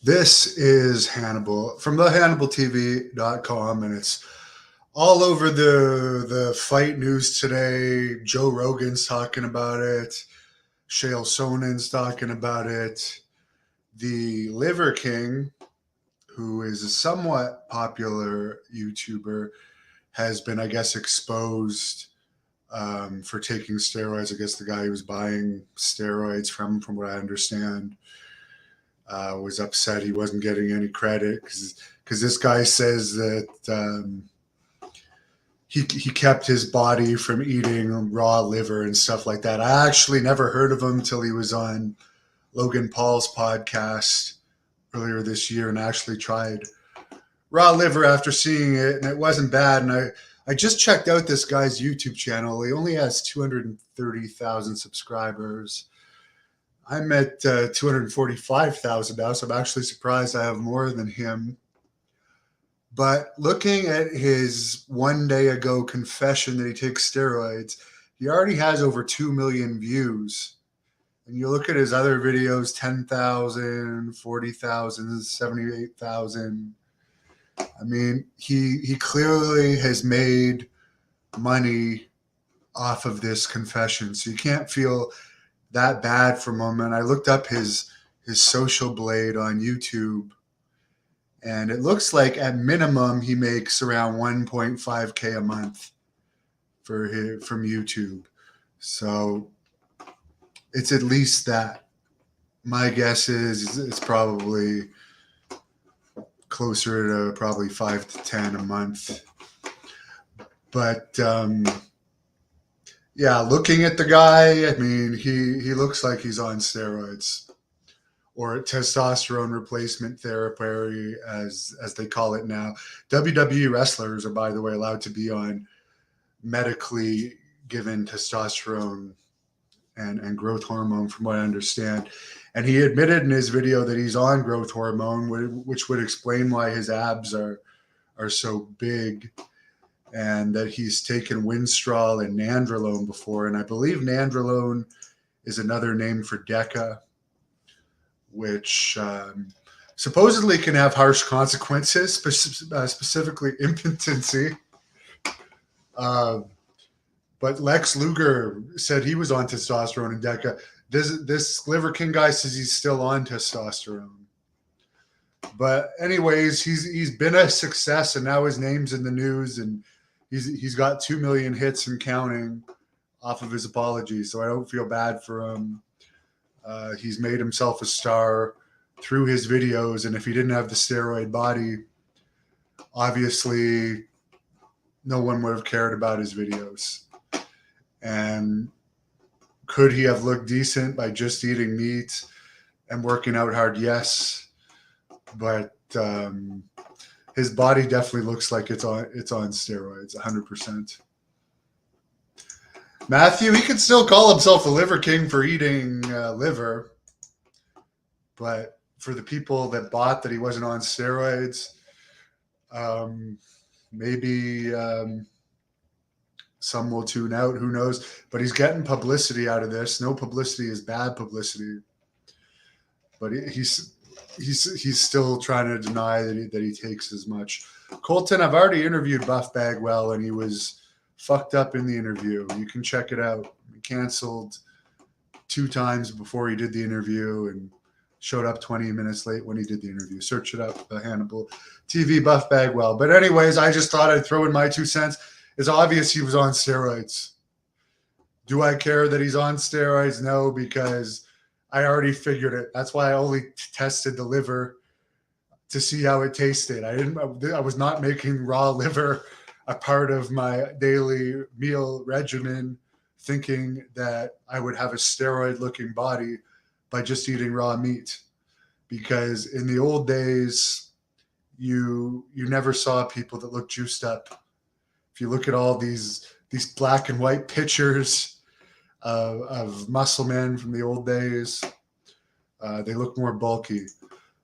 This is Hannibal from the HannibalTV.com, and it's all over the fight news today. Joe Rogan's talking about it. Chael Sonnen's talking about it. The Liver King, who is a somewhat popular YouTuber, has been, I guess, exposed for taking steroids. I guess the guy who was buying steroids from what I understand, was upset he wasn't getting any credit because this guy says that he kept his body from eating raw liver and stuff like that. I actually never heard of him till he was on Logan Paul's podcast earlier this year and actually tried raw liver after seeing it, and it wasn't bad. And I just checked out this guy's YouTube channel. He only has 230,000 subscribers. I'm at 245,000 now, so I'm actually surprised I have more than him. But looking at his one day ago confession that he takes steroids, he already has over 2 million views. And you look at his other videos, 10,000, 40,000, 78,000. I mean, he clearly has made money off of this confession. So you can't feel that bad for a moment. I looked up his social blade on YouTube, and it looks like at minimum he makes around 1.5K a month from YouTube. So it's at least that. My guess is it's probably closer to probably 5 to 10 a month. But yeah, looking at the guy, I mean, he looks like he's on steroids or testosterone replacement therapy, as they call it now. WWE wrestlers are, by the way, allowed to be on medically given testosterone and growth hormone, from what I understand. And he admitted in his video that he's on growth hormone, which would explain why his abs are so big, and that he's taken Winstrol and Nandrolone before. And I believe Nandrolone is another name for Deca, which supposedly can have harsh consequences, specifically impotency. But Lex Luger said he was on testosterone and Deca. This Liver King guy says he's still on testosterone. But anyways, he's been a success, and now his name's in the news, and he's got 2 million hits and counting off of his apologies. So I don't feel bad for him. He's made himself a star through his videos, and if he didn't have the steroid body, obviously no one would have cared about his videos. And could he have looked decent by just eating meat and working out hard? Yes. But his body definitely looks like it's on steroids, 100%. Matthew, he could still call himself a Liver King for eating liver, but for the people that bought that he wasn't on steroids, maybe some will tune out. Who knows? But he's getting publicity out of this. No publicity is bad publicity. But he's still trying to deny that he takes as much. Colton, I've already interviewed Buff Bagwell, and he was fucked up in the interview. You can check it out. He canceled 2 times before he did the interview and showed up 20 minutes late when he did the interview. Search it up, Hannibal TV, Buff Bagwell. But anyways, I just thought I'd throw in my 2 cents. It's obvious he was on steroids. Do I care that he's on steroids? No, because I already figured it. That's why I only tested the liver to see how it tasted. I was not making raw liver a part of my daily meal regimen, thinking that I would have a steroid-looking body by just eating raw meat. Because in the old days, you never saw people that looked juiced up. If you look at all these black and white pictures of muscle men from the old days, they look more bulky.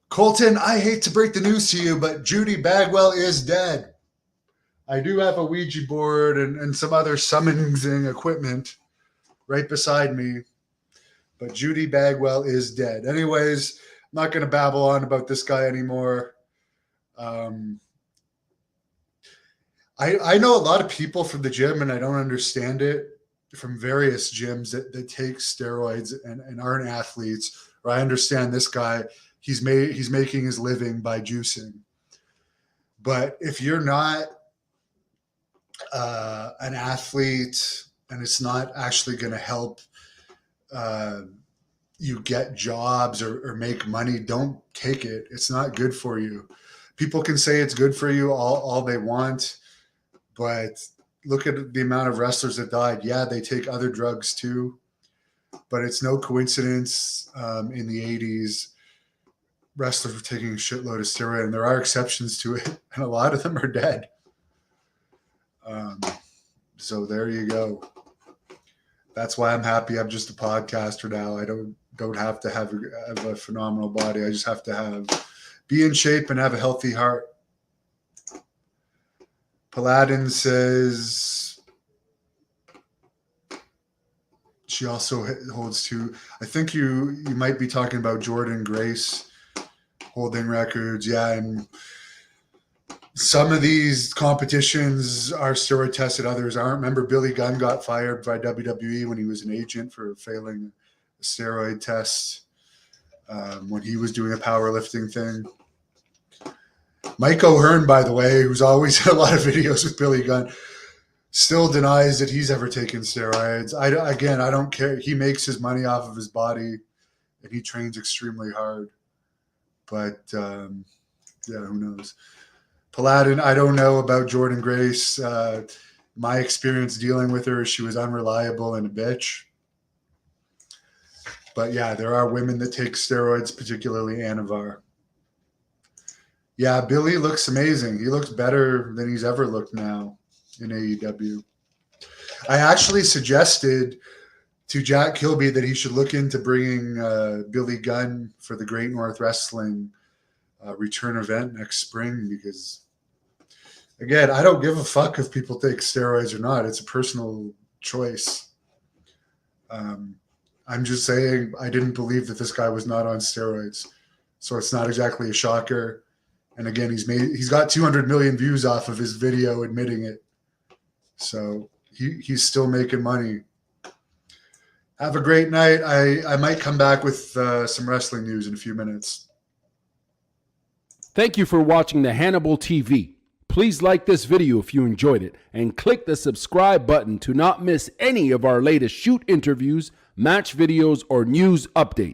Colton, I hate to break the news to you, but Judy Bagwell is dead. I do have a Ouija board and some other summoning equipment right beside me, but Judy Bagwell is dead. Anyways, not going to babble on about this guy anymore. I know a lot of people from the gym, and I don't understand it, from various gyms that take steroids and aren't athletes. Or I understand this guy, he's making his living by juicing. But if you're not an athlete and it's not actually going to help you get jobs or make money, don't take it. It's not good for you. People can say it's good for you all they want, but look at the amount of wrestlers that died. Yeah, they take other drugs too, but it's no coincidence in the 80s, wrestlers were taking a shitload of steroid, and there are exceptions to it, and a lot of them are dead. So there you go. That's why I'm happy I'm just a podcaster now. I don't have to have a phenomenal body. I just have to be in shape and have a healthy heart. Paladin says she also holds to, I think you might be talking about Jordan Grace holding records. Yeah, and some of these competitions are steroid tested, others aren't. Remember, Billy Gunn got fired by WWE when he was an agent for failing a steroid test when he was doing a powerlifting thing. Mike O'Hearn, by the way, who's always had a lot of videos with Billy Gunn, still denies that he's ever taken steroids. I don't care. He makes his money off of his body, and he trains extremely hard. But, yeah, who knows? Paladin, I don't know about Jordan Grace. My experience dealing with her is she was unreliable and a bitch. But yeah, there are women that take steroids, particularly Anavar. Yeah, Billy looks amazing. He looks better than he's ever looked now in AEW. I actually suggested to Jack Kilby that he should look into bringing Billy Gunn for the Great North Wrestling return event next spring, because again, I don't give a fuck if people take steroids or not. It's a personal choice. I'm just saying I didn't believe that this guy was not on steroids, so it's not exactly a shocker. And again, he's got 200 million views off of his video admitting it, so he's still making money. Have a great night. I might come back with some wrestling news in a few minutes. Thank you for watching the Hannibal TV. Please like this video if you enjoyed it, and click the subscribe button to not miss any of our latest shoot interviews, match videos, or news updates.